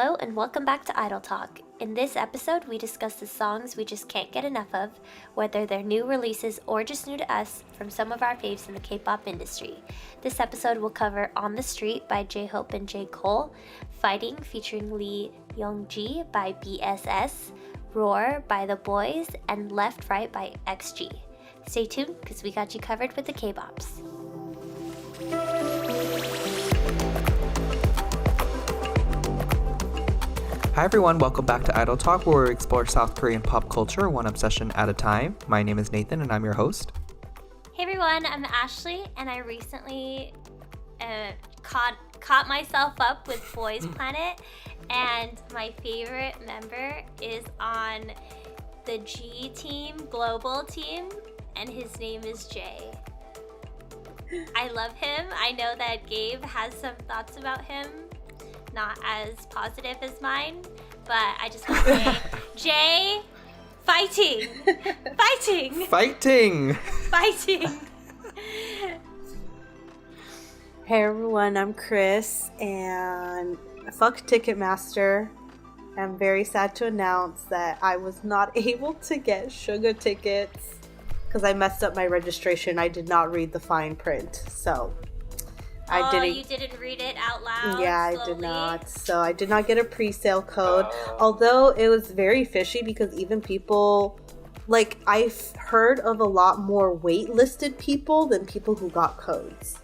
Hello and welcome back to Idol Talk. In this episode, we discuss the songs we just can't get enough of, whether they're new releases or just new to us, from some of our faves in the K-pop industry. This episode will cover On the Street by J-Hope and J.Cole, Fighting featuring Lee Youngji by BSS, Roar by the BOYZ, and Left Right by XG. Stay tuned because we got you covered with the K-Bops. Hi everyone, welcome back to Idol Talk, where we explore South Korean pop culture one obsession at a time. My name is Nathan and I'm your host. Hey everyone, I'm Ashley and I recently caught myself up with BOYZ Planet, and my favorite member is on the G team, global team, and his name is Jay. I love him. I know that Gabe has some thoughts about him, not as positive as mine, but I just want to say, Jay, fighting. Hey everyone, I'm Chris, and fuck Ticketmaster. I'm very sad to announce that I was not able to get Suga tickets because I messed up my registration. I did not read the fine print, so you didn't read it out loud? Yeah, slowly? I did not. So I did not get a pre-sale code, although it was very fishy because even people, like, I've heard of a lot more waitlisted people than people who got codes.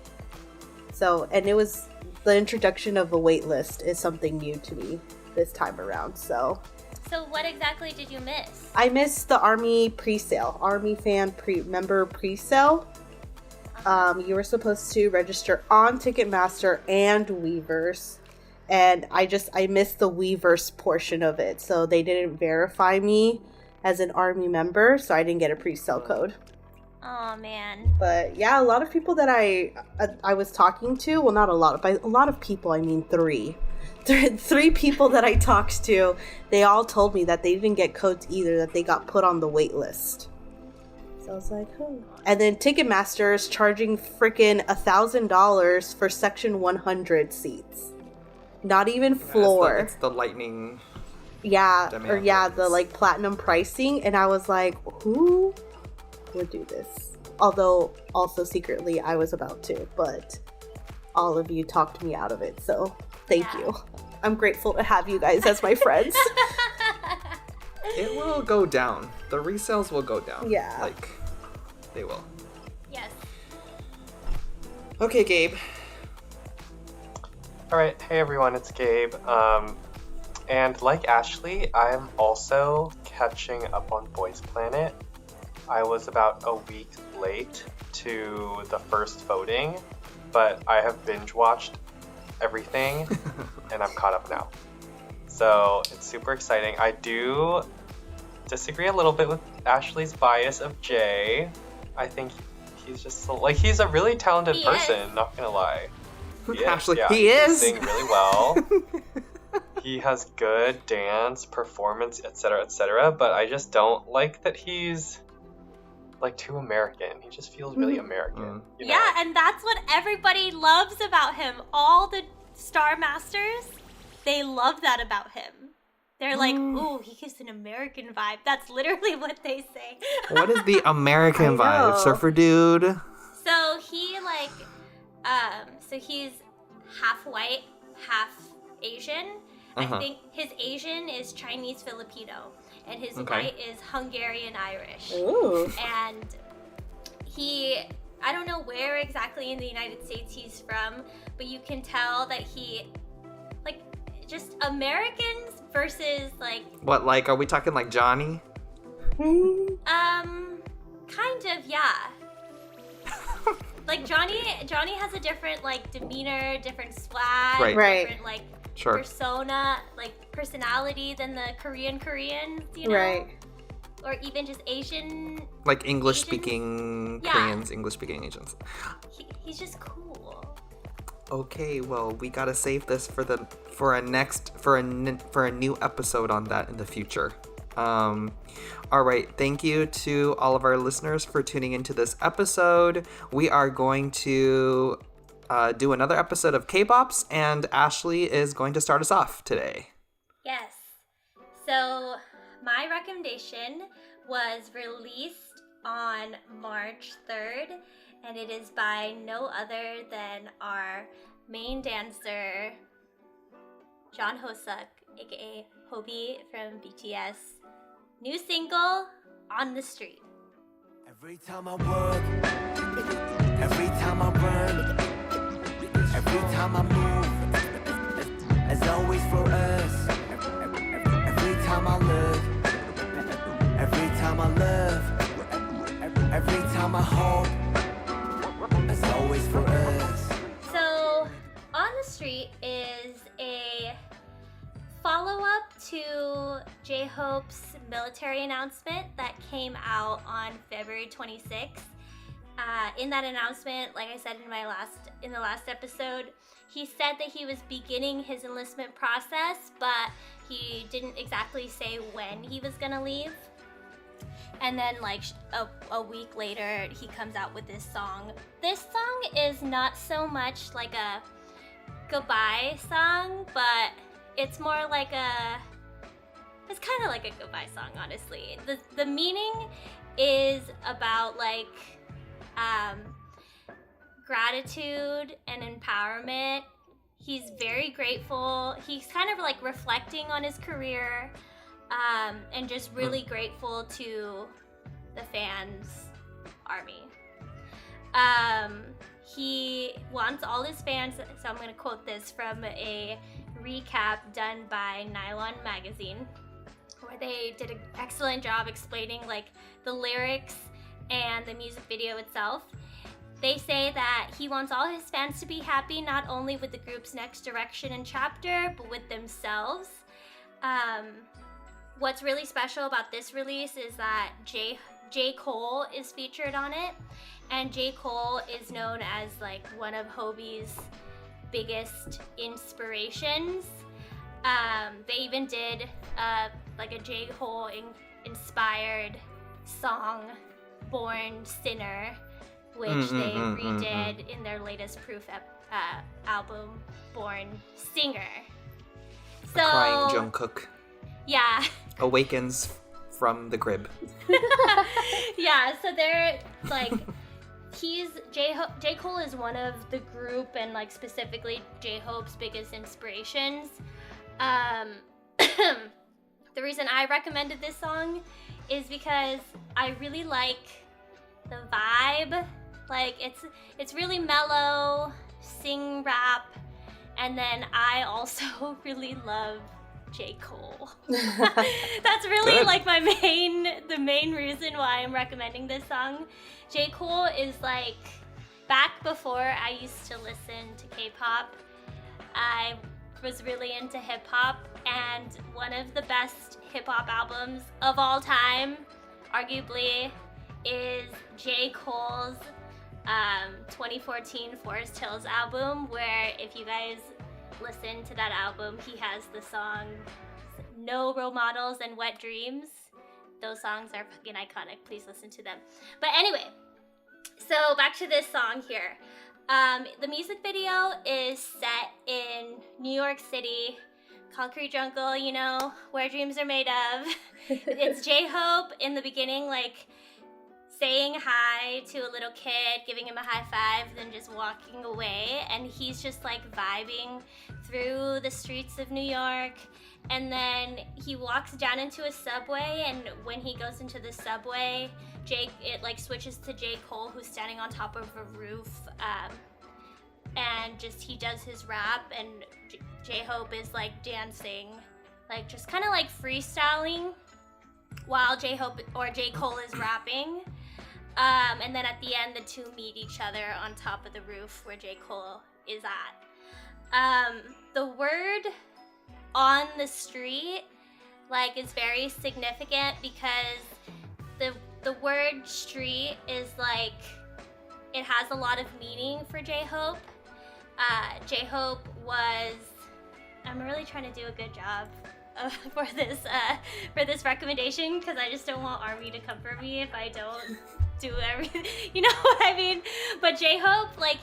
So, and it was, the introduction of a waitlist is something new to me this time around, so. So what exactly did you miss? I missed the Army pre-sale, Army fan member pre-sale. You were supposed to register on Ticketmaster and Weverse, and I missed the Weverse portion of it, so they didn't verify me as an Army member, so I didn't get a pre-sale code. Oh man. But yeah, a lot of people that I was talking to, well, not a lot, by a lot of people I mean three people that I talked to, they all told me that they didn't get codes either, that they got put on the wait list. So I was like, oh. And then Ticketmaster is charging freaking $1,000 for section 100 seats. Not even floor. It's the lightning. Yeah, the like platinum pricing. And I was like, who would do this? Although also secretly I was about to, but all of you talked me out of it. So thank you. I'm grateful to have you guys as my friends. It will go down. The resales will go down. Yeah. Like, they will. Yes. Okay, Gabe. Alright, hey everyone, it's Gabe. And like Ashley, I'm also catching up on BOYZ Planet. I was about a week late to the first voting, but I have binge watched everything and I'm caught up now. So it's super exciting. I do disagree a little bit with Ashley's bias of Jay. I think he's just he's a really talented person, not gonna lie. Ashley, yeah, he is. He sings really well. He has good dance, performance, etc., but I just don't like that he's like too American. He just feels really American. You know? Yeah, and that's what everybody loves about him. All the Star Masters, they love that about him. They're like, ooh, he gives an American vibe. That's literally what they say. What is the American vibe, surfer dude? So he so he's half white, half Asian. I think his Asian is Chinese Filipino, and his white is Hungarian Irish. Ooh. And I don't know where exactly in the United States he's from, but you can tell that he, like, just Americans versus, like... What, like, are we talking like Johnny? Kind of, yeah. Like, Johnny has a different, like, demeanor, different swag, different, like, persona, like, personality than the Koreans, you know? Right. Or even just Asian... Like English-speaking Koreans, English-speaking Asians. He's just cool. Okay, well, we gotta save this for a new episode on that in the future. All right, thank you to all of our listeners for tuning into this episode. We are going to do another episode of K-Bops, and Ashley is going to start us off today. So my recommendation was released on March 3rd, and it is by no other than our main dancer, John Hoseok, aka Hobi from BTS. New single, On the Street. Every time I work, every time I run, every time I move, as always for us. Every time I look, every time I love, every time I hope, as always for us. So, On the Street is a follow-up to J-Hope's military announcement that came out on February 26th. In that announcement, like I said in the last episode, he said that he was beginning his enlistment process, but he didn't exactly say when he was gonna leave. And then like a week later, he comes out with this song. This song is not so much like a goodbye song, but it's more like it's kind of like a goodbye song, honestly. The meaning is about like gratitude and empowerment. He's very grateful. He's kind of like reflecting on his career, and just really grateful to the fans' army. He wants all his fans, so I'm going to quote this from a recap done by Nylon Magazine, where they did an excellent job explaining like the lyrics and the music video itself. They say that he wants all his fans to be happy not only with the group's next direction and chapter, but with themselves. What's really special about this release is that J.Cole is featured on it, and J.Cole is known as like one of Hobi's biggest inspirations. They even did like a J.Cole inspired song, Born Sinner, which they redid in their latest Proof album, Born Singer. So, Crying Jungkook yeah. awakens from the crib. Yeah, so they're like, J-Cole is one of the group and like specifically J-Hope's biggest inspirations. The reason I recommended this song is because I really like the vibe. Like it's really mellow, sing rap, and then I also really love J.Cole. That's really Good. like the main reason why I'm recommending this song. J.Cole is like, back before I used to listen to K-pop, I was really into hip-hop, and one of the best hip-hop albums of all time, arguably, is J. Cole's 2014 Forest Hills album, where if you guys listen to that album, he has the song No Role Models and Wet Dreams. Those songs are fucking iconic. Please listen to them. But anyway, so back to this song here. The music video is set in New York City, concrete jungle, you know, where dreams are made of. It's J-Hope in the beginning, like, saying hi to a little kid, giving him a high five, then just walking away, and he's just like vibing through the streets of New York. And then he walks down into a subway, and when he goes into the subway, it like switches to J. Cole, who's standing on top of a roof, and just he does his rap, and J-Hope is like dancing, like just kind of like freestyling while J-Hope or J. Cole is rapping. And then at the end, the two meet each other on top of the roof where J. Cole is at. The word on the street, like, is very significant because the word street is like, it has a lot of meaning for J-Hope. J-Hope was, I'm really trying to do a good job for this recommendation, because I just don't want Army to come for me if I don't do everything, you know what I mean? But J-Hope, like,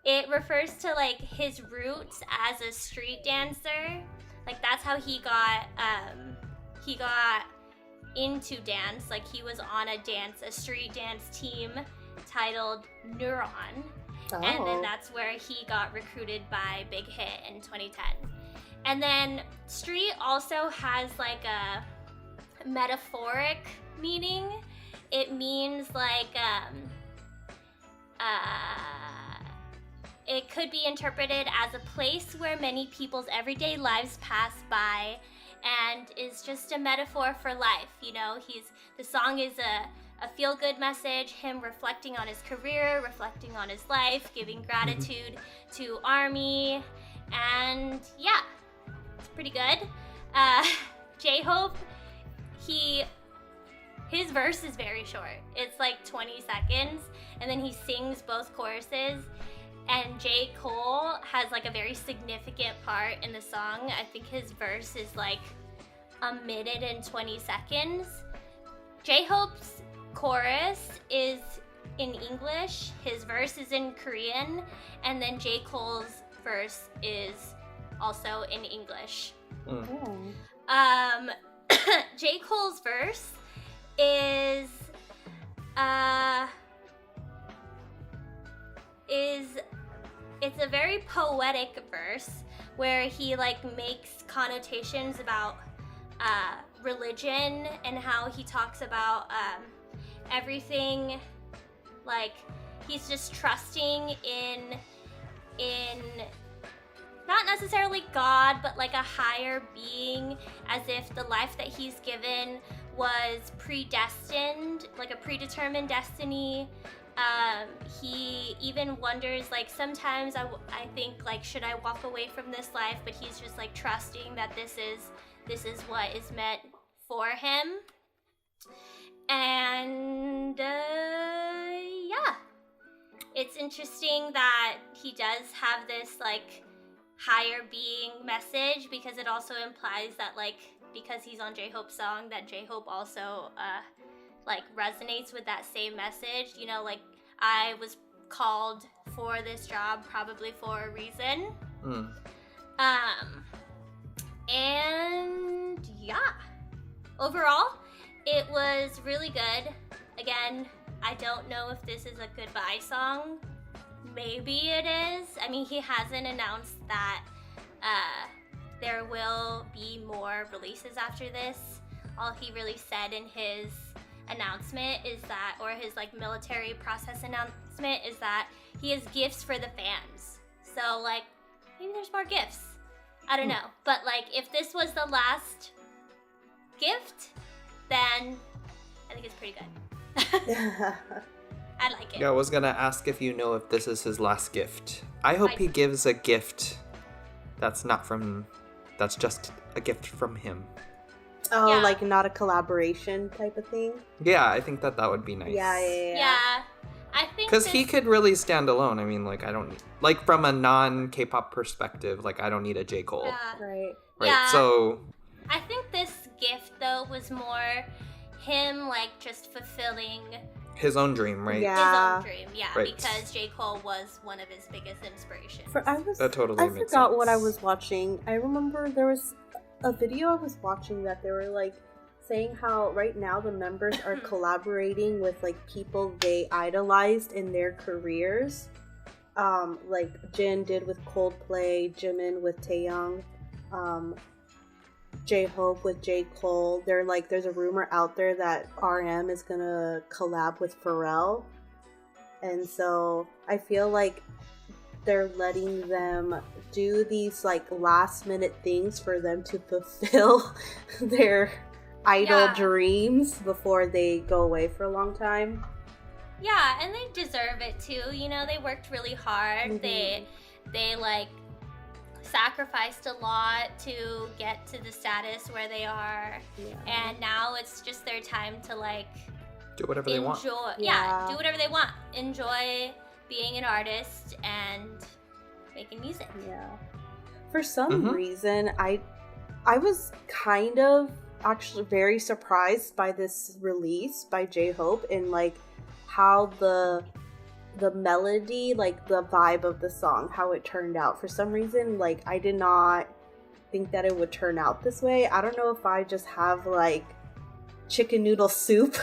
it refers to like his roots as a street dancer. Like, that's how he got into dance. Like, he was on a street dance team titled Neuron. And then that's where he got recruited by Big Hit in 2010. And then street also has like a metaphoric meaning. It means like it could be interpreted as a place where many people's everyday lives pass by, and is just a metaphor for life. You know, the song is a feel-good message, him reflecting on his career, reflecting on his life, giving gratitude to ARMY, and yeah, it's pretty good. J-Hope, his verse is very short. It's like 20 seconds, and then he sings both choruses. And J.Cole has like a very significant part in the song. I think his verse is like a minute and 20 seconds. J-Hope's chorus is in English, his verse is in Korean, and then J.Cole's verse is also in English. J.Cole's verse is it's a very poetic verse where he like makes connotations about religion, and how he talks about everything, like he's just trusting in not necessarily God, but like a higher being, as if the life that he's given was predestined, like a predetermined destiny. He even wonders, like, sometimes I think, like, should I walk away from this life? But he's just like trusting that this is what is meant for him. And yeah, it's interesting that he does have this like higher being message, because it also implies that, like, because he's on J-Hope's song, that J-Hope also like resonates with that same message. You know, like, I was called for this job probably for a reason. And yeah, overall it was really good. Again, I don't know if this is a goodbye song. Maybe it is. I mean, he hasn't announced that there will be more releases after this. All he really said in his announcement is that, or his like military process announcement, is that he has gifts for the fans. So like, maybe there's more gifts. I don't know. But like, if this was the last gift, then I think it's pretty good. I like it. Yeah, I was gonna ask if you know if this is his last gift. I hope he gives a gift that's just a gift from him. Oh, Yeah. like not a collaboration type of thing? Yeah, I think that would be nice. Yeah. I think Because he could really stand alone. I mean, like, I don't... Like, from a non-K-pop perspective, like, I don't need a J. Cole. Yeah. Right. Right, Yeah. so... I think this gift, though, was more him, like, just fulfilling His own dream, right? Yeah. his own dream. Yeah, Right. because J. Cole was one of his biggest inspirations. That totally I makes forgot sense. what I was watching. I remember there was a video I was watching that they were like saying how right now the members are collaborating with like people they idolized in their careers. Like Jin did with Coldplay, Jimin with Taeyong, J-Hope with J. Cole. They're like, there's a rumor out there that RM is gonna collab with Pharrell. And so I feel like they're letting them do these like last minute things for them to fulfill their idol dreams before they go away for a long time. Yeah, and they deserve it too. You know, they worked really hard. Mhm. They like sacrificed a lot to get to the status where they are. Yeah. And now it's just their time to like Do whatever they want. Yeah, do whatever they want. Enjoy being an artist and making music. Yeah. For some Mhm. reason, I was kind of actually very surprised by this release by J-Hope, and like how the melody, like the vibe of the song, how it turned out. For some reason, like I did not think that it would turn out this way. I don't know if I just have like chicken noodle soup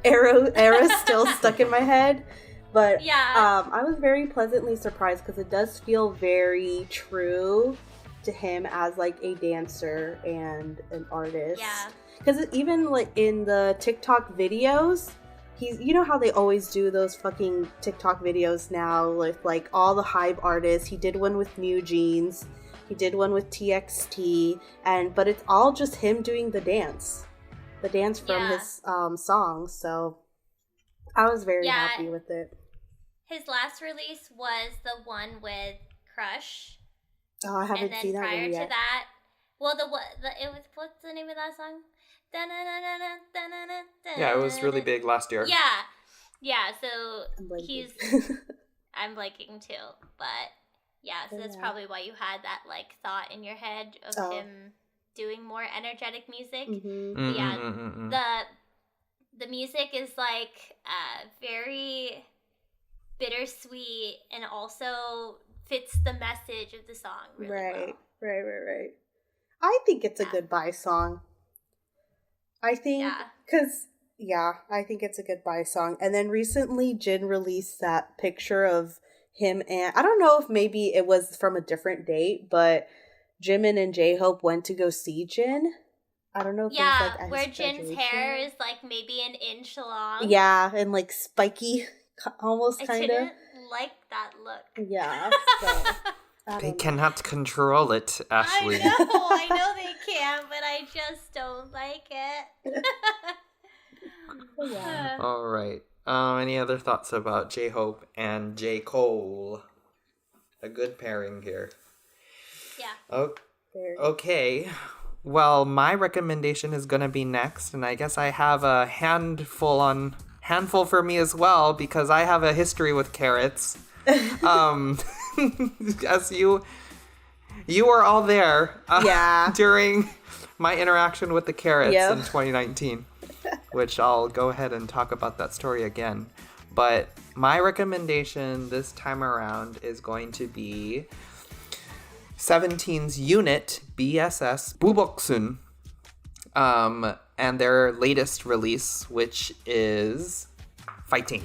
era still stuck in my head. But Yeah. I was very pleasantly surprised because it does feel very true to him as like a dancer and an artist. Yeah. Because even like in the TikTok videos, he's, you know how they always do those fucking TikTok videos now with like all the hype artists. He did one with New Jeans, he did one with TXT, but it's all just him doing the dance from his songs. So I was very happy with it. His last release was the one with Crush. Oh, I haven't seen that one yet. And then prior to that, well, it was, what's the name of that song? Yeah, it was really big last year. Yeah. So I'm blanking too, but yeah. So that's probably why you had that like thought in your head of him doing more energetic music. Mm-hmm. But yeah, the music is like very bittersweet and also fits the message of the song really well. Right. I think it's a goodbye song. I think, I think it's a goodbye song. And then recently, Jin released that picture of him and, I don't know if maybe it was from a different date, but Jimin and J-Hope went to go see Jin. I don't know if it was like at where his Jin's graduation. hair is like maybe an inch long. Yeah, and like spiky, almost kind of. I didn't like that look. Yeah, so... They cannot control it, Ashley. I know they can, but I just don't like it. All right. Any other thoughts about J-Hope and J.Cole? A good pairing here. Yeah. Okay. Well, my recommendation is going to be next, and I guess I have a handful for me as well, because I have a history with carrots. As you were all there during my interaction with the carrots in 2019, which I'll go ahead and talk about that story again. But my recommendation this time around is going to be 17's unit BSS Buboksun, and their latest release, which is Fighting.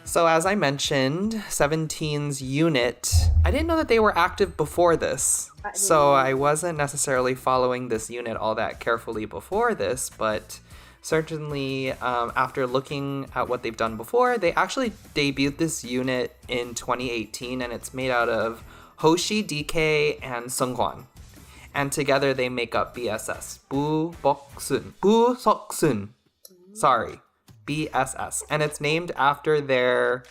So as I mentioned, 17's unit, I didn't know that they were active before this. So I wasn't necessarily following this unit all that carefully before this, but certainly after looking at what they've done before, they actually debuted this unit in 2018, and it's made out of Hoshi, DK, and Seungkwan. And together they make up BSS, Busoksun. Sorry. BSS, and it's named after their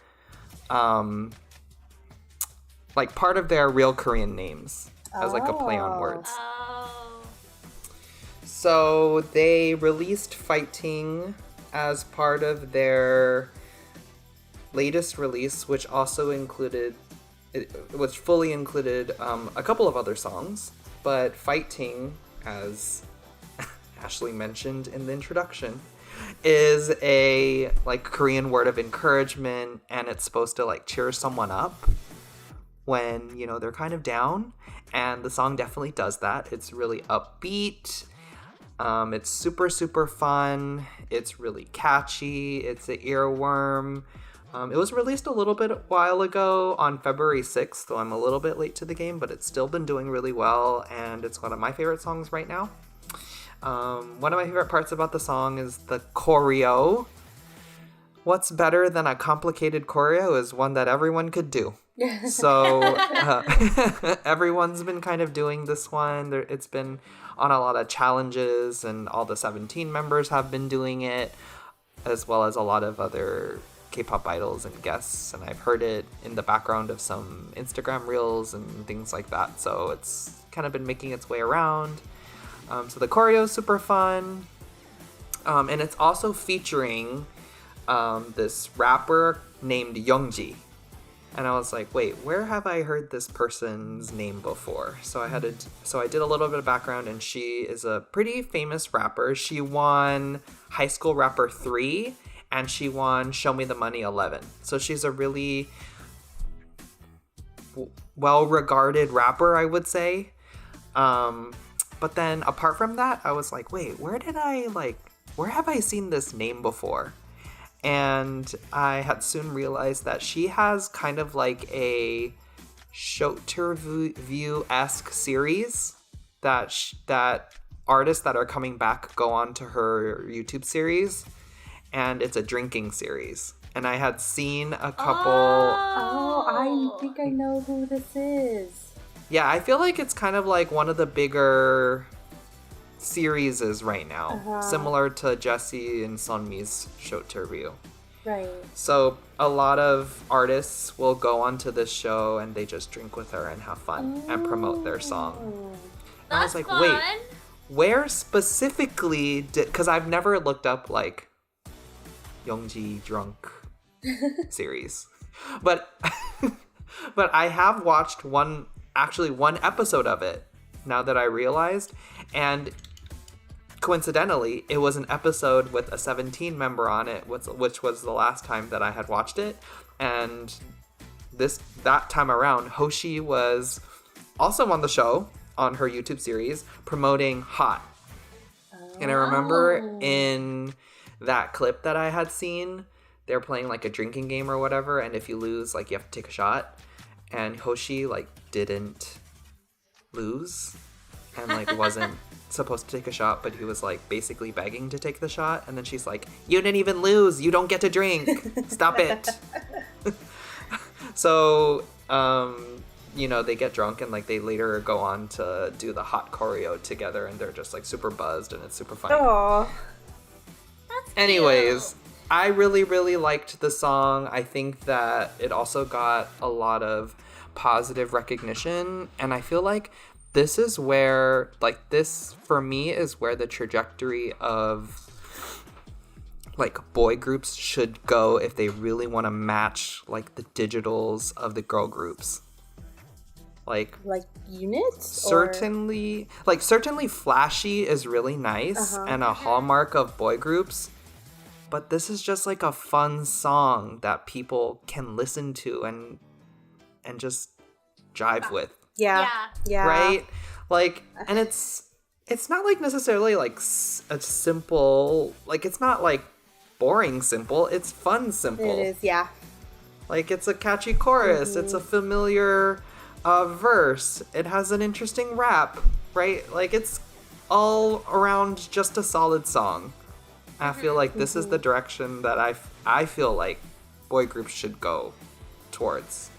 like part of their real Korean names as like a play on words. So they released Fighting as part of their latest release, which also included fully included a couple of other songs, but Fighting, as Ashley mentioned in the introduction, is a like Korean word of encouragement, and it's supposed to like cheer someone up when, you know, they're kind of down, and the song definitely does that. It's really upbeat. It's super fun. It's really catchy. It's an earworm. It was released a little bit while ago on February 6th, so I'm a little bit late to the game, but it's still been doing really well, and it's one of my favorite songs right now. One of my favorite parts about the song is the choreo. What's better than a complicated choreo is one that everyone could do. So everyone's been kind of doing this one. It's been on a lot of challenges, and all the 17 members have been doing it, as well as a lot of other K-pop idols and guests, and I've heard it in the background of some Instagram reels and things like that. So it's kind of been making its way around. So the choreo is super fun. And it's also featuring this rapper named Youngji. And I was like, wait, where have I heard this person's name before? So I did a little bit of background, and she is a pretty famous rapper. She won High School Rapper 3, and she won Show Me the Money 11. So she's a really well-regarded rapper, I would say. But then apart from that, I was like, wait, where have I seen this name before? And I had soon realized that she has kind of like a Showterview-esque series that artists that are coming back go on to her YouTube series, and it's a drinking series. And I had seen a couple... Oh, I think I know who this is. Yeah, I feel like it's kind of like one of the bigger series right now, similar to Jessie and Sunmi's Showterview. Right. So a lot of artists will go onto this show and they just drink with her and have fun and promote their song. And I was like, fun. wait, where specifically did... Because I've never looked up like Youngji drunk series. But I have watched one episode of it now that I realized, and coincidentally, it was an episode with a 17 member on it, which was the last time that I had watched it. And that time around, Hoshi was also on the show on her YouTube series promoting Hot. And I remember in that clip that I had seen, they're playing like a drinking game or whatever, and if you lose, like you have to take a shot. And Hoshi like didn't lose and like wasn't supposed to take a shot, but he was like basically begging to take the shot, and then she's like, you didn't even lose, you don't get to drink, stop it. So they get drunk, and like they later go on to do the Hot choreo together, and they're just like super buzzed, and it's super funny. Aww. That's cute. Anyways, I really, really liked the song. I think that it also got a lot of positive recognition, and I feel like this is where, like, this for me is where the trajectory of like boy groups should go if they really want to match like the digitals of the girl groups. Like units? Certainly flashy is really nice and a hallmark of boy groups. But this is just like a fun song that people can listen to and just jive with. Yeah. Right? Like, and it's not like necessarily like a simple, like it's not like boring simple, it's fun simple. It is, yeah. Like it's a catchy chorus, it's a familiar verse, it has an interesting rap, right? Like it's all around just a solid song. I feel like this is the direction that I feel like boy groups should go towards.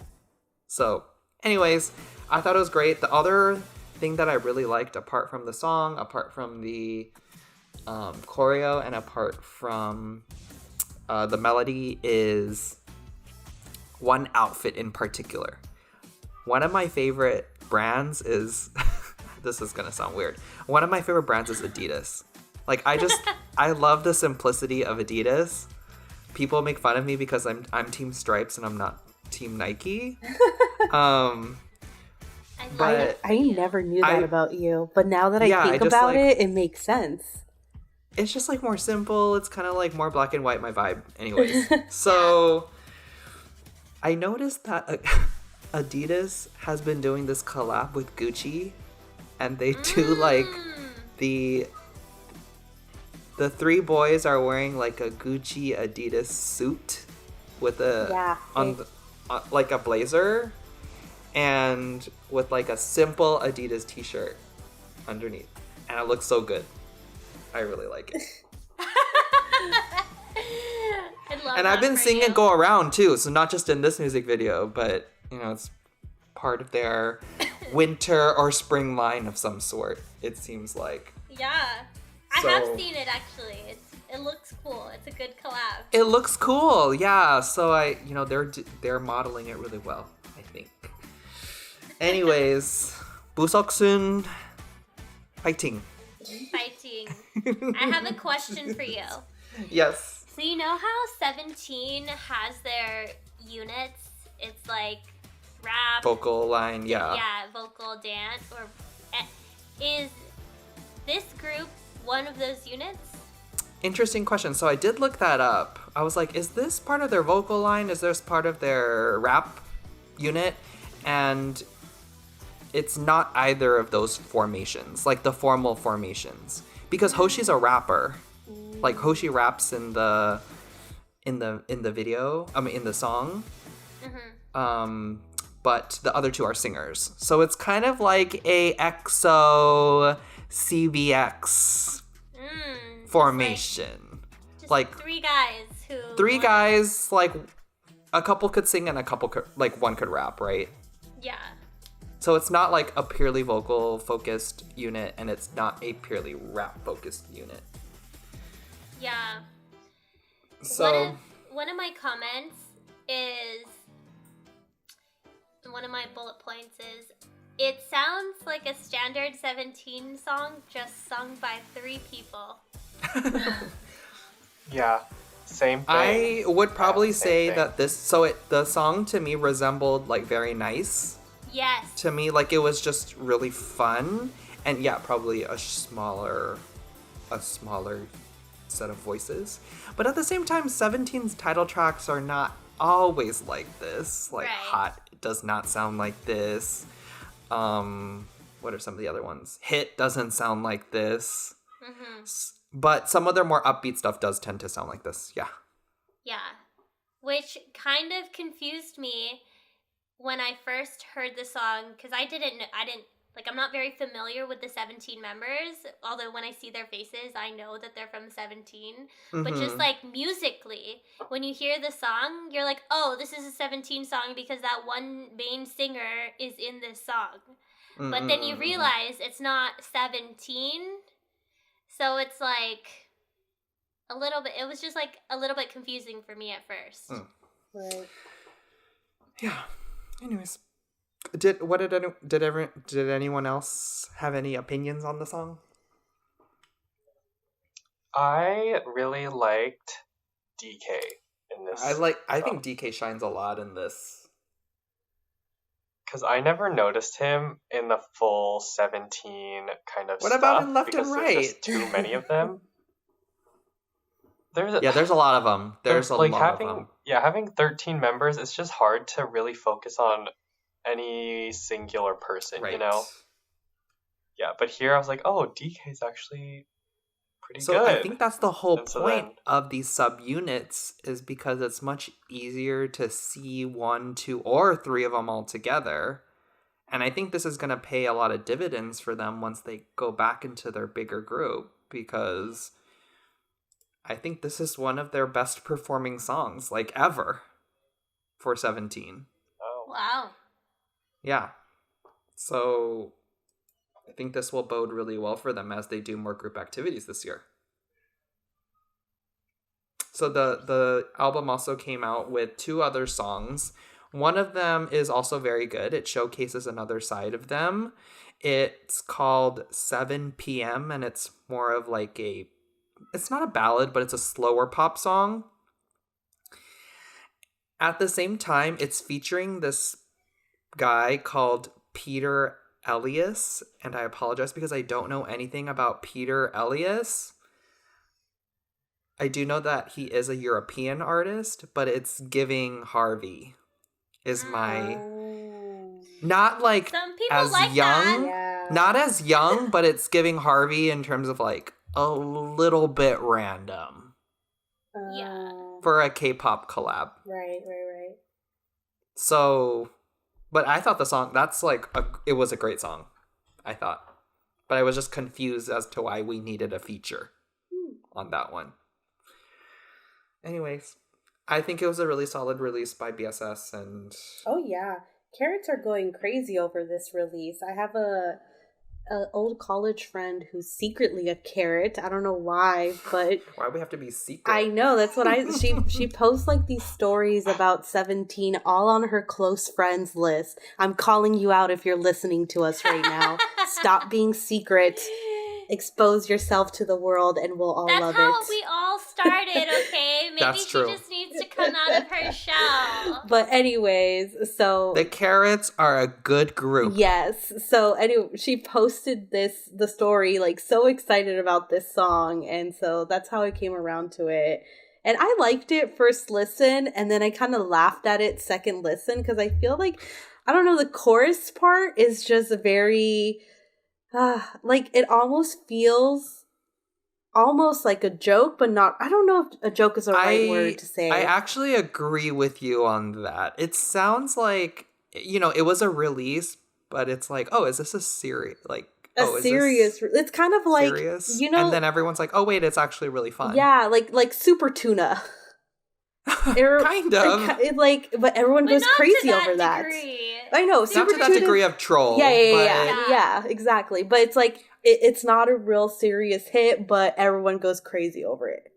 So, anyways, I thought it was great. The other thing that I really liked, apart from the song, apart from the choreo, and apart from the melody, is one outfit in particular. One of my favorite brands is... this is gonna sound weird. One of my favorite brands is Adidas. Like, I love the simplicity of Adidas. People make fun of me because I'm Team Stripes and I'm not Team Nike. But I never knew that about you, but now that I think about it makes sense. It's just like more simple. It's kind of like more black and white, my vibe. Anyways, so I noticed that Adidas has been doing this collab with Gucci, and they do like the three boys are wearing like a Gucci Adidas suit with like a blazer and with like a simple Adidas t-shirt underneath, and it looks so good. I really like it. And I've been seeing it go around too, so not just in this music video, but it's part of their winter or spring line of some sort, it seems like. Yeah. I have seen it actually. It looks cool. It's a good collab. It looks cool, yeah. So they're modeling it really well, I think. Anyways, Busoksun, fighting. Fighting. I have a question for you. Yes. So you know how 17 has their units? It's like rap, Vocal line, yeah. yeah, vocal, dance, or is this group one of those units? Interesting question. So I did look that up. I was like, is this part of their vocal line? Is this part of their rap unit? And it's not either of those formations, like the formal formations. Because Hoshi's a rapper. Like Hoshi raps in the video, in the song. Mm-hmm. But the other two are singers. So it's kind of like a EXO CBX formation. Just like three guys who... Three guys, like a couple could sing and a couple could, like one could rap, right? Yeah. So it's not like a purely vocal focused unit, and it's not a purely rap focused unit. Yeah. So one of my comments is, one of my bullet points is, it sounds like a standard 17 song just sung by three people. Yeah, same thing. I would probably same say thing. that the song to me resembled like Very Nice. Yes. To me, like it was just really fun, and yeah, probably a smaller set of voices. But at the same time, 17's title tracks are not always like this. Like Right. Hot does not sound like this. What are some of the other ones? Hit doesn't sound like this. Mm-hmm. But some of their more upbeat stuff does tend to sound like this. Yeah. Yeah. Which kind of confused me when I first heard the song, because I didn't, like, I'm not very familiar with the 17 members, although when I see their faces, I know that they're from 17. But just, like, musically, when you hear the song, you're like, oh, this is a 17 song because that one main singer is in this song. But then you realize it's not 17, so it's, like, it was just, like, a little bit confusing for me at first. Right. Yeah. Anyways, did anyone else have any opinions on the song? I really liked DK in this. I think DK shines a lot in this. Because I never noticed him in the full 17 kind of What stuff. about in Left because and there's Right? just too many of them. There's a lot of them. There's a lot of them. Yeah, having 13 members, it's just hard to really focus on any singular person, Right. you know? Yeah, but here I was like, oh, DK's actually pretty So good. I think that's the whole And so point then- of these subunits, is because it's much easier to see 1, 2, or 3 of them all together. And I think this is going to pay a lot of dividends for them once they go back into their bigger group, because I think this is one of their best performing songs, like, ever for 17. Oh. Wow. Yeah. So I think this will bode really well for them as they do more group activities this year. So the album also came out with 2 other songs. One of them is also very good. It showcases another side of them. It's called 7 p.m. and it's more of like it's not a ballad, but it's a slower pop song. At the same time, it's featuring this guy called Peter Elias, and I apologize because I don't know anything about Peter Elias. I do know that he is a European artist, but it's giving Harvey is my not like Some people as like young, Yeah. not as young, but it's giving Harvey in terms of like a little bit random Yeah. for a K-pop collab. Right. So, but I thought the song, it was a great song, I thought. But I was just confused as to why we needed a feature on that one. Anyways, I think it was a really solid release by BSS, and Oh yeah, carrots are going crazy over this release. I have a old college friend who's secretly a carrot. I don't know why, but why we have to be secret? I know that's what she posts like these stories about 17 all on her close friends list. I'm calling you out if you're listening to us right now. Stop being secret. expose yourself to the world and we'll all That's love how it. we all started, okay? Maybe That's she true. just needs to come out of her shell. But anyways, so The Carrots are a good group. yes. So anyway, she posted the story, like so excited about this song, and so that's how I came around to it. And I liked it first listen, and then I kind of laughed at it second listen because I feel like, I don't know, the chorus part is just very, like it almost feels almost like a joke, but not. I don't know if a joke is the right word to say. I actually agree with you on that. It sounds like, it was a release, but it's like, oh, is this a series? Like, a serious. It's kind of like serious? And then everyone's like, oh wait, it's actually really fun. Yeah, like Super Tuna. Kind of. But everyone But goes not crazy to that over that. degree. I know, Not Super to that Tuna. degree of troll. Yeah, exactly. But it's like it's not a real serious hit, but everyone goes crazy over it.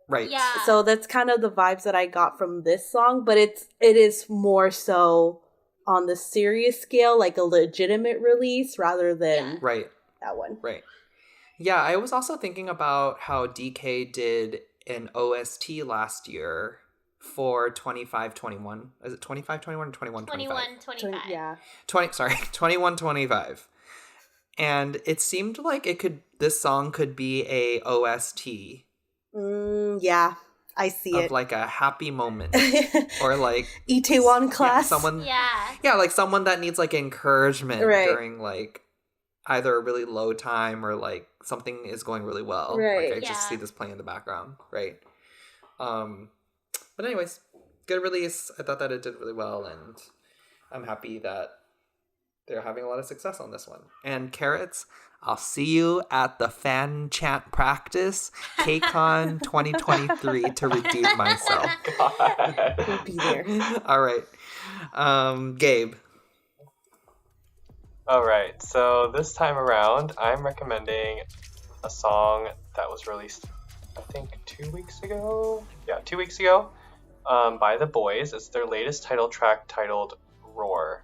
Right. Yeah. So that's kind of the vibes that I got from this song, but it is more so on the serious scale, like a legitimate release rather than Right. that one. Right. Yeah, I was also thinking about how DK did an OST last year for 25-21. Is it 25-21 or 21-25? 21-25. Yeah. 21-25. And it seemed like this song could be a OST Yeah, I see of it. like a happy moment. Or like Itaewon class. Like someone that needs like encouragement Right. during like either a really low time or like something is going really well. Right. Like I just see this playing in the background. Right. But anyways, good release. I thought that it did really well, and I'm happy that they're having a lot of success on this one. And Carrots, I'll see you at the fan chant practice, KCON 2023, to redeem myself. God. We'll be there. All right. Gabe. All right, so this time around, I'm recommending a song that was released, I think, 2 weeks ago? Yeah, 2 weeks ago, by the BOYZ. It's their latest title track titled Roar.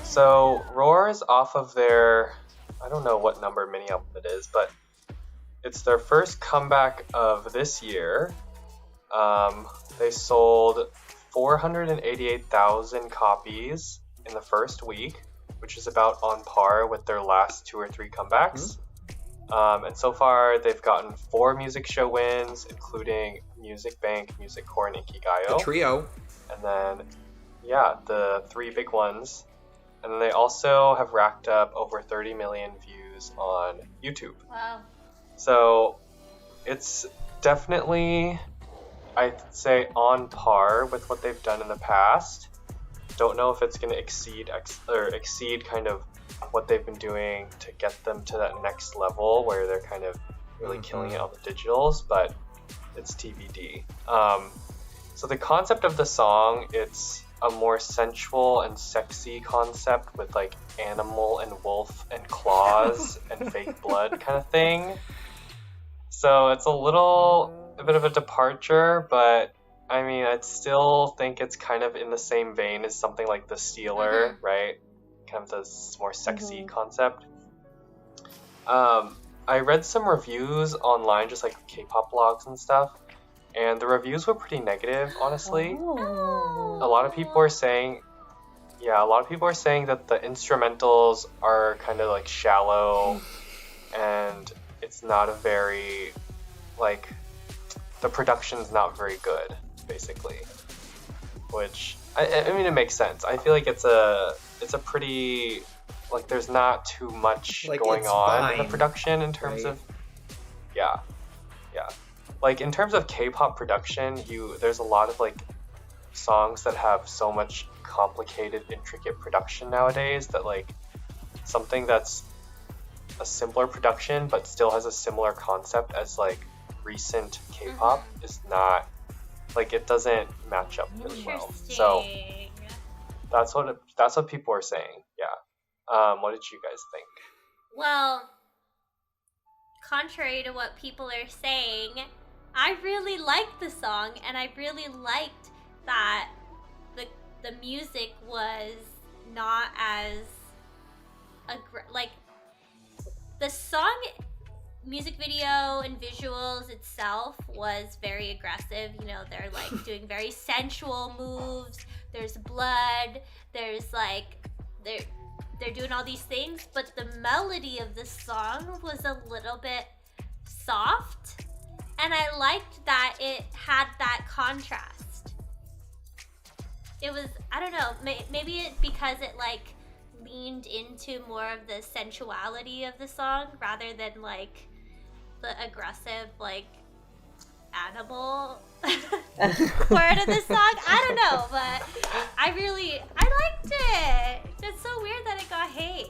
So Roar is off of their, I don't know what number mini album it is, but it's their first comeback of this year. They sold 488,000 copies in the first week, which is about on par with their last 2 or 3 comebacks. And so far, they've gotten 4 music show wins, including Music Bank, Music Core, and Inkigayo. The trio. And then, the 3 big ones. And then they also have racked up over 30 million views on YouTube. Wow. So it's definitely, I'd say, on par with what they've done in the past. Don't know if it's going to exceed kind of what they've been doing to get them to that next level where they're kind of really killing it on the digitals, but it's TBD. So the concept of the song, it's a more sensual and sexy concept with like animal and wolf and claws and fake blood kind of thing. So it's a bit of a departure, but I mean, I still think it's kind of in the same vein as something like The Stealer, right? Kind of this more sexy concept. I read some reviews online, just like K-pop blogs and stuff, and the reviews were pretty negative, honestly. A lot of people are saying that the instrumentals are kind of like shallow, and it's not a very, like, the production's not very good, basically. Which, I mean, it makes sense. I feel like it's a pretty, like, there's not too much Like, going it's on in the fine, production in terms right? of, yeah. Like, in terms of K-pop production, there's a lot of, like, songs that have so much complicated, intricate production nowadays that, like, something that's a simpler production but still has a similar concept as like recent K-pop is not like it doesn't match up really well. So that's what people are saying. Yeah. What did you guys think? Well, contrary to what people are saying, I really liked the song, and I really liked that the music was not as like the song music video and visuals itself was very aggressive. You know, they're like doing very sensual moves. There's blood. There's like they're doing all these things, but the melody of the song was a little bit soft, and I liked that it had that contrast. It was, I don't know, maybe it because it like leaned into more of the sensuality of the song rather than like the aggressive like animal part of the song. I don't know, but I liked it. It's so weird that it got hate.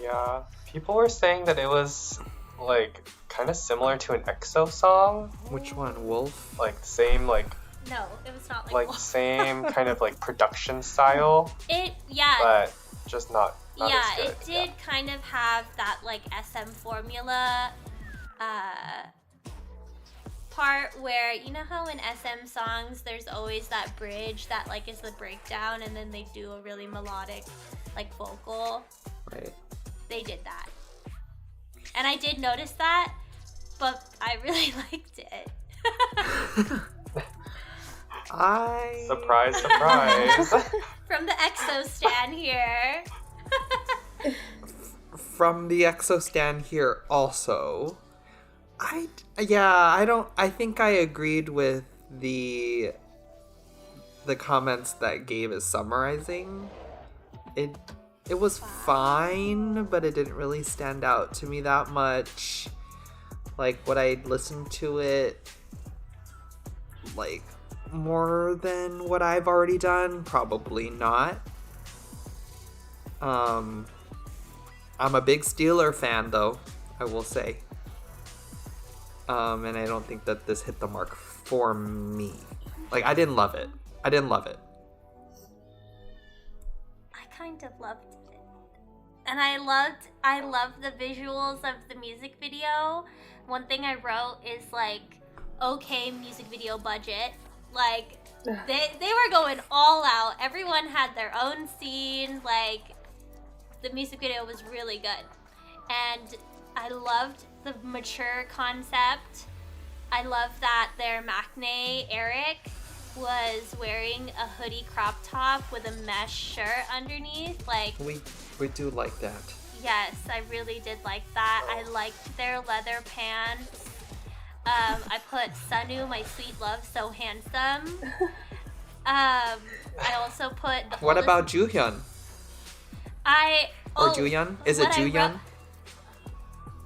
Yeah, people were saying that it was like kind of similar to an EXO song. Which one, Wolf? Like same like No, it was not like Wolf. same kind of like production style. But just not as good. It did kind of have that like SM formula part where, you know how in SM songs there's always that bridge that like is the breakdown and then they do a really melodic like vocal. Right. They did that. And I did notice that, but I really liked it. Surprise. From the EXO stan here. From the EXO stan here also. I think I agreed with the comments that Gabe is summarizing. It was fine, but it didn't really stand out to me that much. Like, would I listen to it like more than what I've already done? Probably not. I'm a big Steeler fan though, I will say. And I don't think that this hit the mark for me. Like, I didn't love it. I kind of loved it. And I loved the visuals of the music video. One thing I wrote is like, okay, music video budget. Like, they were going all out. Everyone had their own scene. Like, the music video was really good. And I loved the mature concept. I love that their maknae, Eric, was wearing a hoodie crop top with a mesh shirt underneath. Like, we do like that. Yes, I really did like that. I liked their leather pants. I put Sunu, my sweet love, so handsome. I also put the What about Joohyun? Or Joohyun? Is it Joohyun?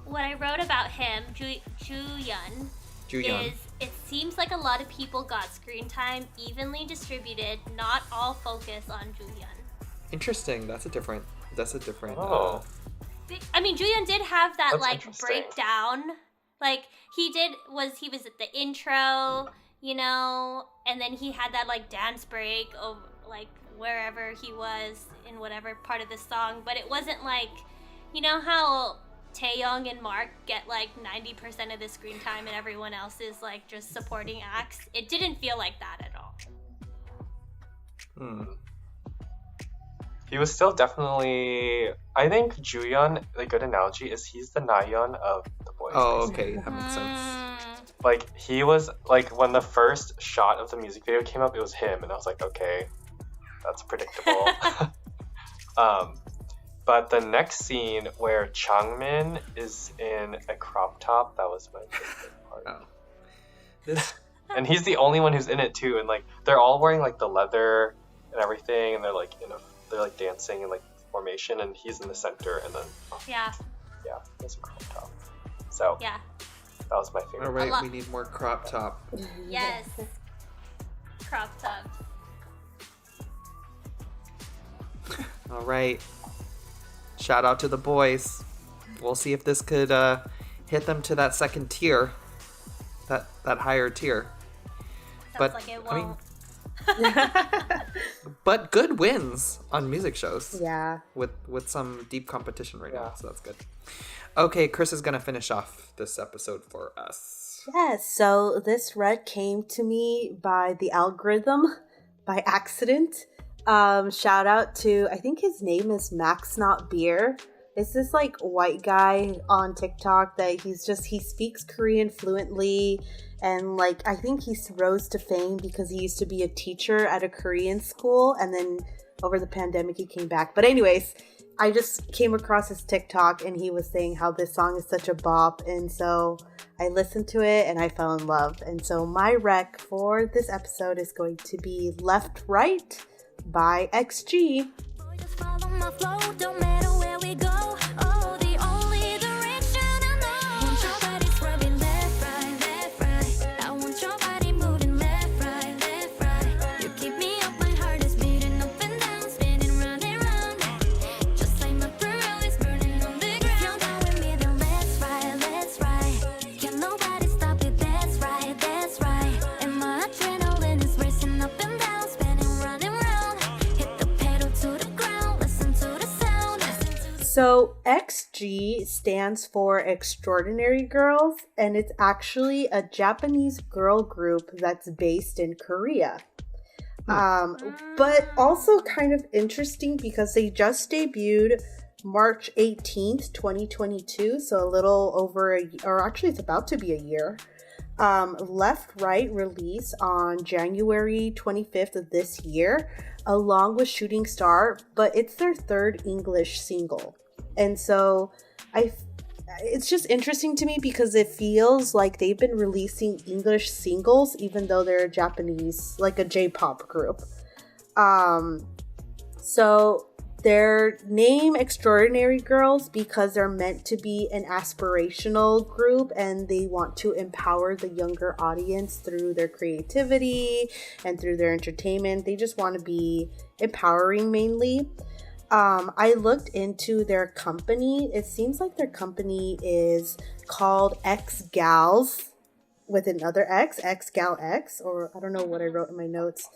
What I wrote about him, Joohyun, is it seems like a lot of people got screen time evenly distributed, not all focus on Joohyun. Interesting. That's a different. Oh. I mean, Joohyun did have that That's like breakdown. Like he was at the intro, you know, and then he had that like dance break of like wherever he was in whatever part of the song, but it wasn't like, you know how Taeyong and Mark get like 90% of the screen time and everyone else is like just supporting acts. It didn't feel like that at all. He was still definitely. I think Joohyun, a good analogy is he's the Nayeon of the boys. Oh, basically. okay, that makes sense. Like he was like when the first shot of the music video came up, it was him, and I was like, okay, that's predictable. But the next scene where Changmin is in a crop top, that was my favorite part. Oh. And he's the only one who's in it too, and like they're all wearing like the leather and everything, and they're like they're like dancing in like formation, and he's in the center, and then Yeah. there's a crop top. So Yeah. that was my favorite. All right, we need more crop top. Yes. Crop tops. All right. shout out to the boys. We'll see if this could hit them to that second tier, that higher tier. Sounds like it won't. But good wins on music shows. Yeah. With some deep competition right now, so that's good. Mm-hmm. Okay, Chris is gonna finish off this episode for us. Yes, so this red came to me by the algorithm by accident. Shout out to, I think his name is Max Not Beer. It's this like white guy on TikTok that he speaks Korean fluently, and like I think he rose to fame because he used to be a teacher at a Korean school, and then over the pandemic he came back. But anyways, I just came across his TikTok and he was saying how this song is such a bop, and so I listened to it and I fell in love. And so my rec for this episode is going to be Left Right by XG. Just follow my flow, don't matter where we go. Oh, the only direction I know. Want your body scrubbing left, right, left, right. I want your body moving left, right, left, right. You keep me up, my heart is beating up and down, spinning round and round. Just like my pearl is burning on the ground. If you're down with me, then let's ride, let's ride. Can nobody stop it? That's right, that's right. And my adrenaline is racing up and down, spinning round and round. Hit the pedal to the ground, listen to the sound. So XG stands for Extraordinary Girls, and it's actually a Japanese girl group that's based in Korea. But also kind of interesting because they just debuted March 18th, 2022, so a little over actually it's about to be a year. Left Right released on January 25th of this year, along with Shooting Star, but it's their third English single. And so it's just interesting to me because it feels like they've been releasing English singles even though they're a Japanese, like a J-pop group. So their name Extraordinary Girls because they're meant to be an aspirational group and they want to empower the younger audience through their creativity and through their entertainment. They just want to be empowering mainly. I looked into their company. It seems like their company is called X Gals with another X Gal X, or I don't know what I wrote in my notes,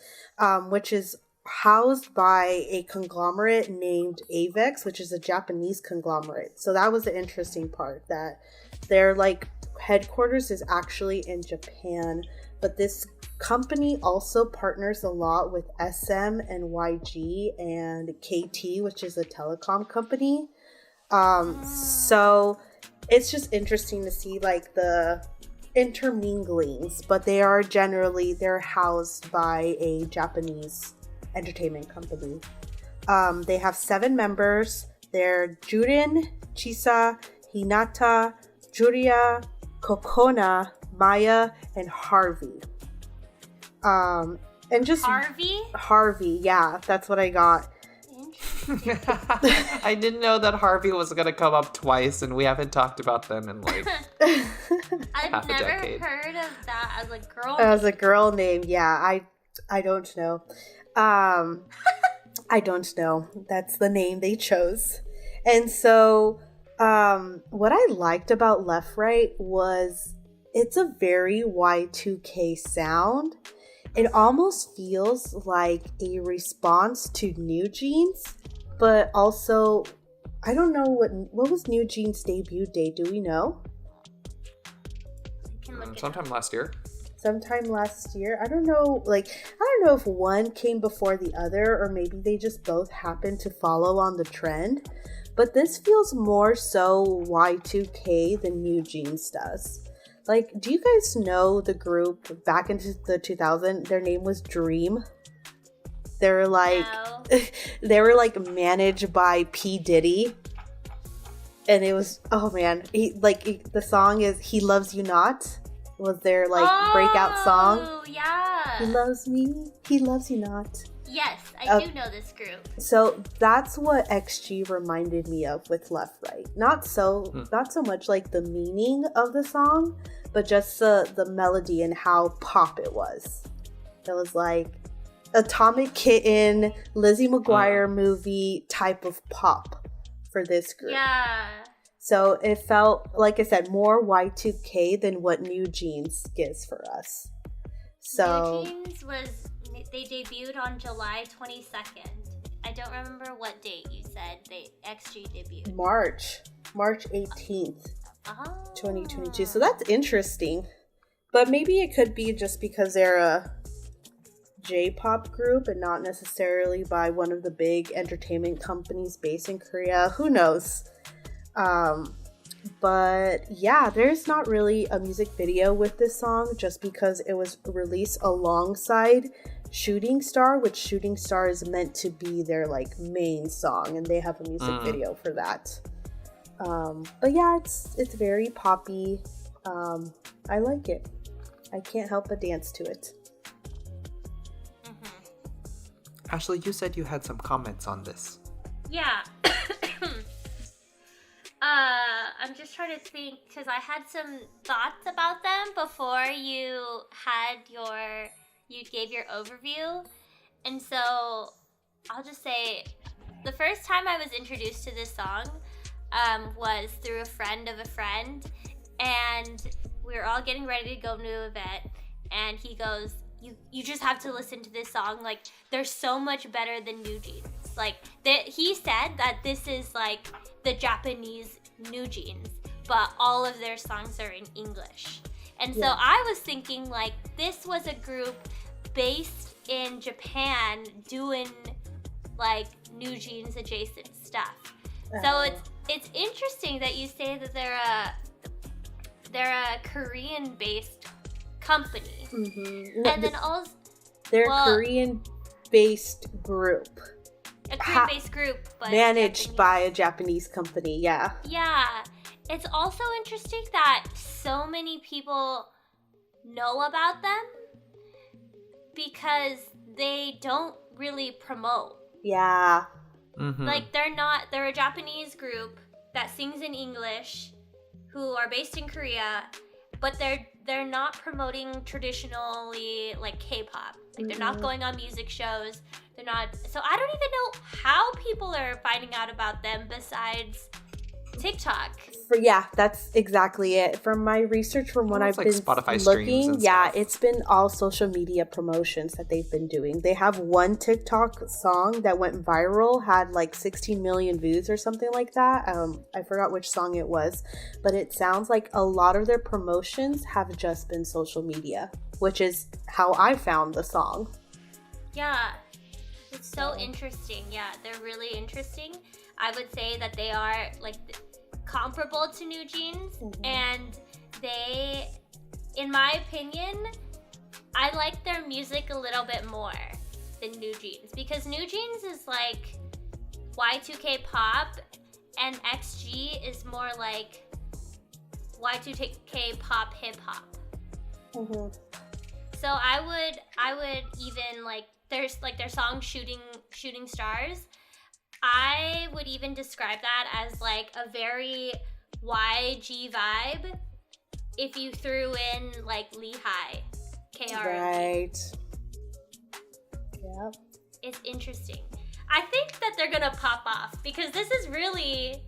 which is housed by a conglomerate named Avex, which is a Japanese conglomerate. So that was the interesting part, that their like headquarters is actually in Japan, but this company also partners a lot with SM and YG and KT, which is a telecom company. So it's just interesting to see like the interminglings, but they're housed by a Japanese entertainment company. They have 7 members. They're Jurin, Chisa, Hinata, Juria, Kokona, Maya, and Harvey. And just Harvey, yeah, that's what I got. I didn't know that Harvey was gonna come up twice, and we haven't talked about them in like I've half a never decade. heard of that as a girl. As a girl name, yeah, I don't know. I don't know. That's the name they chose. And so what I liked about Left Right was it's a very Y2K sound. It almost feels like a response to New Jeans, but also, I don't know what was New Jeans' debut date, do we know? Sometime last year. Sometime last year. I don't know if one came before the other or maybe they just both happened to follow on the trend. But this feels more so Y2K than New Jeans does. Like, do you guys know the group back into the 2000s? Their name was Dream. They were like, No. they were like managed by P. Diddy. And it was, oh man, the song is He Loves You Not. Was their like breakout song. Oh, yeah. He loves me, he loves you not. Yes, I do know this group. So that's what XG reminded me of with Left Right. Not so much like the meaning of the song, but just the melody and how pop it was. It was like Atomic Kitten, Lizzie McGuire movie type of pop for this group. Yeah. So it felt, like I said, more Y2K than what New Jeans gives for us. So New Jeans they debuted on July 22nd. I don't remember what date you said XG debuted. March 18th, Oh. 2022. So that's interesting. But maybe it could be just because they're a J-pop group and not necessarily by one of the big entertainment companies based in Korea. Who knows? But yeah, there's not really a music video with this song just because it was released alongside Shooting Star, which Shooting Star is meant to be their like main song, and they have a music video for that. But yeah, it's very poppy. I like it. I can't help but dance to it. Ashley, you said you had some comments on this. Yeah. I'm just trying to think because I had some thoughts about them before you gave your overview. And so I'll just say the first time I was introduced to this song was through a friend of a friend, and we were all getting ready to go to an event, and he goes, you just have to listen to this song. Like, they're so much better than New Jeans. Like, he said that this is like the Japanese New Jeans, but all of their songs are in English. And so I was thinking like this was a group based in Japan doing like New Jeans adjacent stuff. So it's interesting that you say that they're a Korean based company. Mm-hmm. And then also they're a Korean based group. A Korean-based group, but managed by a Japanese company, yeah. Yeah. It's also interesting that so many people know about them because they don't really promote. Yeah. Mm-hmm. Like, they're a Japanese group that sings in English who are based in Korea, but they're not promoting traditionally like K-pop. Like, they're not going on music shows. They're not. So I don't even know how people are finding out about them besides TikTok. Yeah, that's exactly it. From my research, from when I've like been Spotify looking, and yeah, stuff. it's been all social media promotions that they've been doing. They have one TikTok song that went viral, had like 16 million views or something like that. I forgot which song it was, but it sounds like a lot of their promotions have just been social media, which is how I found the song. Yeah, it's so interesting. Yeah, they're really interesting. I would say that they are like comparable to New Jeans, and they, in my opinion, I like their music a little bit more than New Jeans, because New Jeans is like Y2K pop and XG is more like Y2K pop hip hop. So I would even like their song Shooting Stars. I would even describe that as like a very YG vibe if you threw in like Lehigh, KR. Right. Yep. It's interesting. I think that they're gonna pop off because this is really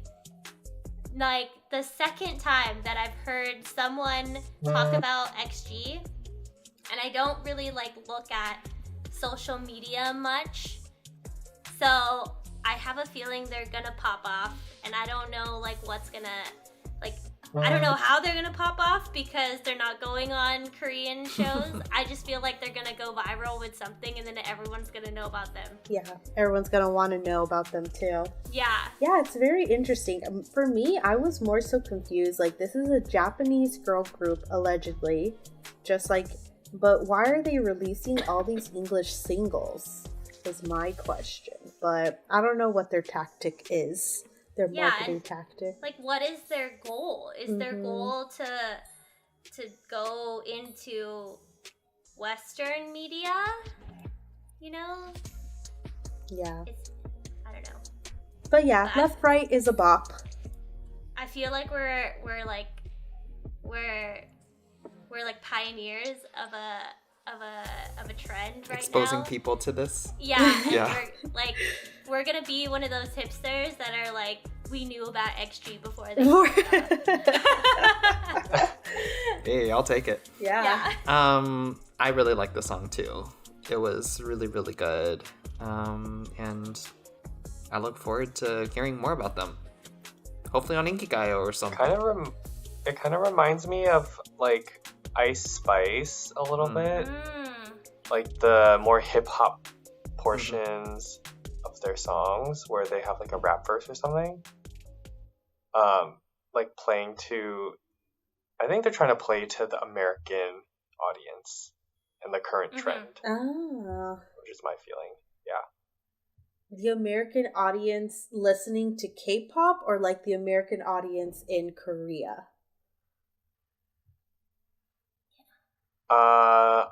like the second time that I've heard someone talk about XG, and I don't really like look at social media much. So I have a feeling they're gonna pop off, and I don't know like what's gonna like. I don't know how they're gonna pop off because they're not going on Korean shows. I just feel like they're gonna go viral with something, and then everyone's gonna know about them. Yeah, everyone's gonna want to know about them too. Yeah. Yeah, it's very interesting. For me, I was more so confused. Like, this is a Japanese girl group, allegedly, just like. But why are they releasing all these English singles? Is my question. But I don't know what their tactic is. Their marketing tactic. Like, what is their goal? Is their goal to go into Western media? You know? Yeah. I don't know. But yeah, Left Right is a bop. I feel like we're like pioneers of a trend right Exposing now. people to this. Yeah. Yeah. We're gonna be one of those hipsters that are like, we knew about XG before they came out. Hey, I'll take it. Yeah. I really like the song too. It was really, really good. And I look forward to hearing more about them. Hopefully on Inkigayo or something. It kind of reminds me of like Ice Spice a little bit, like the more hip hop portions of their songs where they have like a rap verse or something. Like playing to, I think they're trying to play to the American audience and the current trend, Oh. which is my feeling. Yeah. The American audience listening to K-pop or like the American audience in Korea?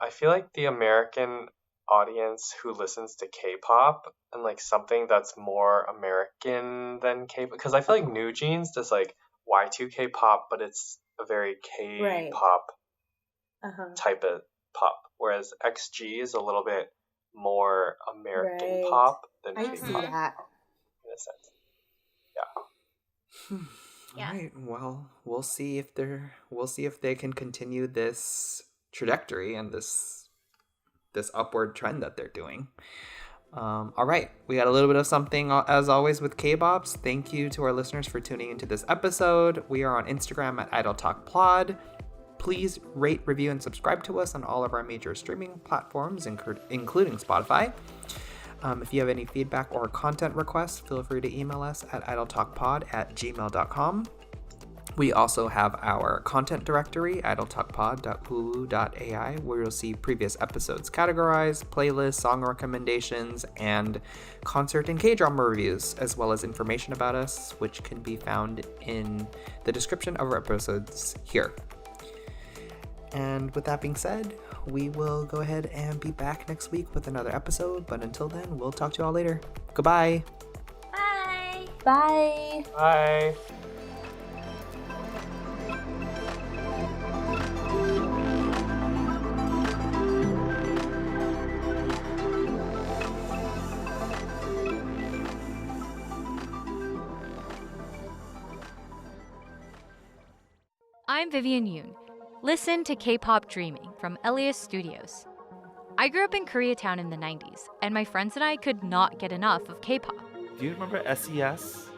I feel like the American audience who listens to K-pop and like something that's more American than K-pop, because I feel like New Jeans does like Y2K pop, but it's a very K-pop type of pop, whereas XG is a little bit more American pop than I K-pop see that. in a sense. Yeah. All right. Well, we'll see if they can continue this trajectory and this upward trend that they're doing. All right, we got a little bit of something as always with K-Bops. Thank you to our listeners for tuning into this episode. We are on Instagram at IdolTalkPod. Please rate, review, and subscribe to us on all of our major streaming platforms, including Spotify. If you have any feedback or content requests, feel free to email us at idoltalkpod@gmail.com. We also have our content directory, idoltalkpod.hulu.ai, where you'll see previous episodes categorized, playlists, song recommendations, and concert and K-drama reviews, as well as information about us, which can be found in the description of our episodes here. And with that being said, we will go ahead and be back next week with another episode, but until then, we'll talk to you all later. Goodbye! Bye! Bye! Bye! I'm Vivian Yoon. Listen to K-Pop Dreaming from Elias Studios. I grew up in Koreatown in the 90s, and my friends and I could not get enough of K-pop. Do you remember SES?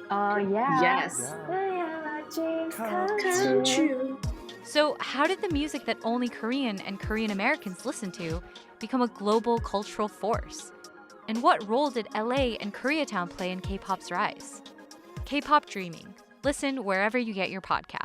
Yes. Come true. So how did the music that only Korean and Korean Americans listen to become a global cultural force? And what role did LA and Koreatown play in K-pop's rise? K-Pop Dreaming. Listen wherever you get your podcasts.